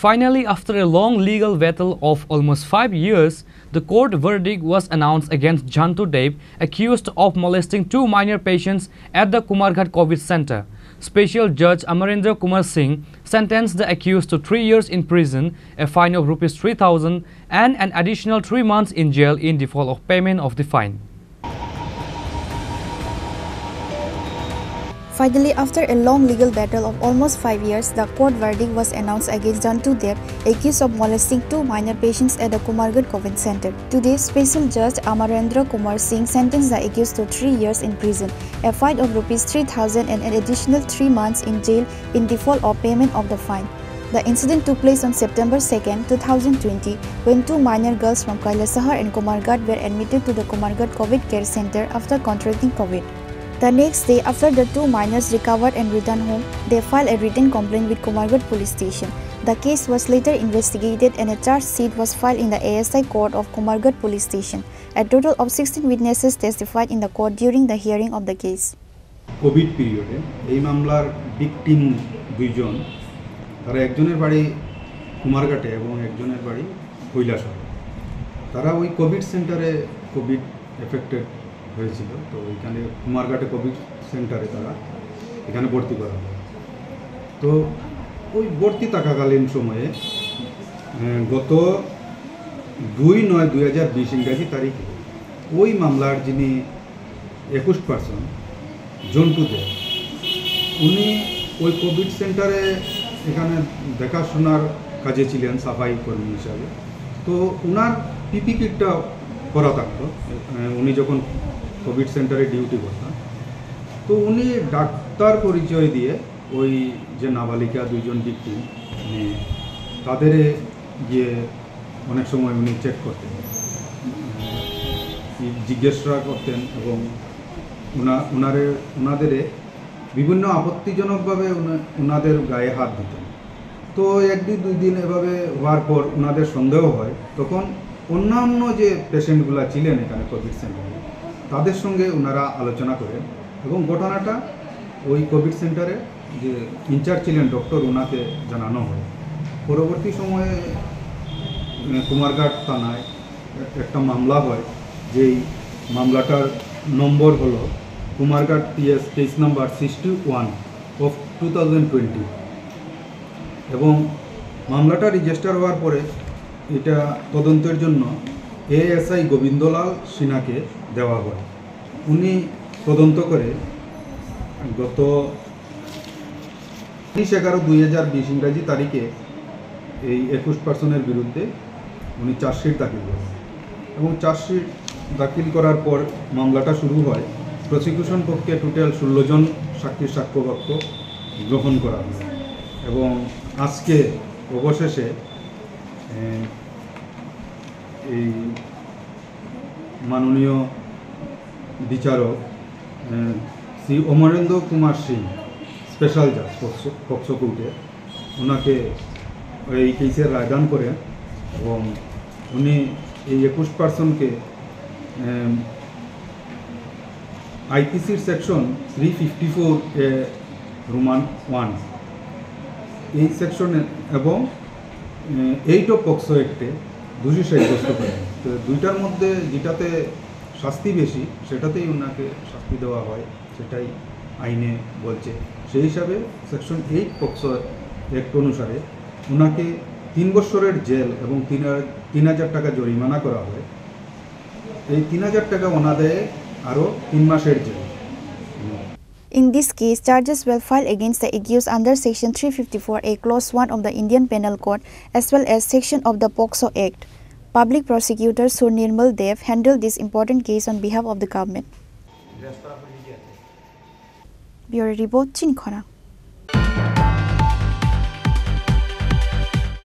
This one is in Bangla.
Finally, after a long legal battle of almost 5 years, the court verdict was announced against Jantu Dev, accused of molesting 2 minor patients at the Kumarghat COVID Center. Special Judge Amarendra Kumar Singh sentenced the accused to 3 years in prison, a fine of Rs 3,000 and an additional 3 months in jail in default of payment of the fine. Finally, after a long legal battle of almost 5 years, the court verdict was announced against Jantu Dev, accused of molesting 2 minor patients at the Kumarghat COVID Center. Today, Special Judge Amarendra Kumar Singh sentenced the accused to 3 years in prison, a fine of Rs 3,000 and an additional 3 months in jail in default of payment of the fine. The incident took place on September 2, 2020, when 2 minor girls from Kailasahar and Kumarghat were admitted to the Kumarghat COVID Care Center after contracting COVID. The next day, after the 2 minors recovered and returned home, they filed a written complaint with Kumarghat Police Station. The case was later investigated and a charge sheet was filed in the ASI court of Kumarghat Police Station. A total of 16 witnesses testified in the court during the hearing of the case. Covid পিরিয়ডে এই মামলার ভিকটিম দুইজন, তারা একজনের বাড়ি কুমারঘাটে এবং একজনের বাড়ি কৈলাসহর। তারা ওই কোভিড সেন্টারে কোভিড এফেক্টেড হয়েছিল, তো এখানে কুমারঘাটে কোভিড সেন্টারে তারা এখানে ভর্তি করা হয়। তো ওই ভর্তি থাকাকালীন সময়ে গত 2/9/2020 ইংরাজি তারিখে ওই মামলার যিনি 21% জন্টু দেব, উনি ওই কোভিড সেন্টারে এখানে দেখাশোনার কাজে ছিলেন সাফাই কর্মী হিসাবে। তো ওনার পিপি কিটটা করা থাকতো উনি যখন কোভিড সেন্টারে ডিউটি করতেন। তো উনি ডাক্তার পরিচয় দিয়ে ওই যে নাবালিকা দুইজন ভিকটিম, তাদের গিয়ে অনেক সময় উনি চেক করতেন, জিজ্ঞাসা করতেন এবং ওনাদের বিভিন্ন আপত্তিজনকভাবে ওনাদের গায়ে হাত দিতেন। তো 1-2 দিন এভাবে হওয়ার পর ওনাদের সন্দেহ হয়, তখন অন্যান্য যে পেশেন্টগুলো ছিলেন এখানে কোভিড সেন্টারে তাদের সঙ্গে ওনারা আলোচনা করেন এবং ঘটনাটা ওই কোভিড সেন্টারে যে ইনচার্জ ছিলেন ডক্টর, ওনাকে জানানো হয়। পরবর্তী সময়ে কুমারঘাট থানায় একটা মামলা হয়, যেই মামলাটার নম্বর হলো Kumarghat PS case number 61 of 2020 এবং মামলাটা রেজিস্টার হওয়ার পরে এটা তদন্তের জন্য ASI গোবিন্দলাল সিনহাকে দেওয়া হয়। উনি তদন্ত করে গত 30/11/2020 ইংরাজি তারিখে এই 21% বিরুদ্ধে উনি চার্জশিট দাখিল করেন এবং চার্জশিট দাখিল করার পর মামলাটা শুরু হয়। প্রসিকিউশন পক্ষে টোটাল 16 জন সাক্ষীর সাক্ষ্যবাক্য গ্রহণ করা হয় এবং আজকে অবশেষে এই মাননীয় বিচারক শ্রী অমরেন্দ্র কুমার সিং, স্পেশাল জাজ পক্সো কোর্টে, ওনাকে এই কেসের রায়দান করেন এবং উনি এই 21%কে আইপিসির সেকশন 354 রোমান 1 এই সেকশনে এবং 8 অফ পক্সো অ্যাক্টে দোষী সাব্যস্ত করেন। তো দুইটার মধ্যে যেটাতে শাস্তি বেশি সেটাতেই ওনাকে শাস্তি দেওয়া হয়, সেটাই আইনে বলছে। সেই হিসাবে সেকশন 8 পক্সো অ্যাক্ট অনুসারে ওনাকে 3 বছরের জেল এবং 3,000 টাকা জরিমানা করা হয়। এই 3,000 টাকা ওনাদের আরও 3 মাসের jail. In this case, charges were filed against the accused under Section 354A, Clause 1 of the Indian Penal Code, as well as section of the POCSO Act. Public prosecutor Sur Nirmal Dev handled this important case on behalf of the government. Bureau Report, Chinkhona.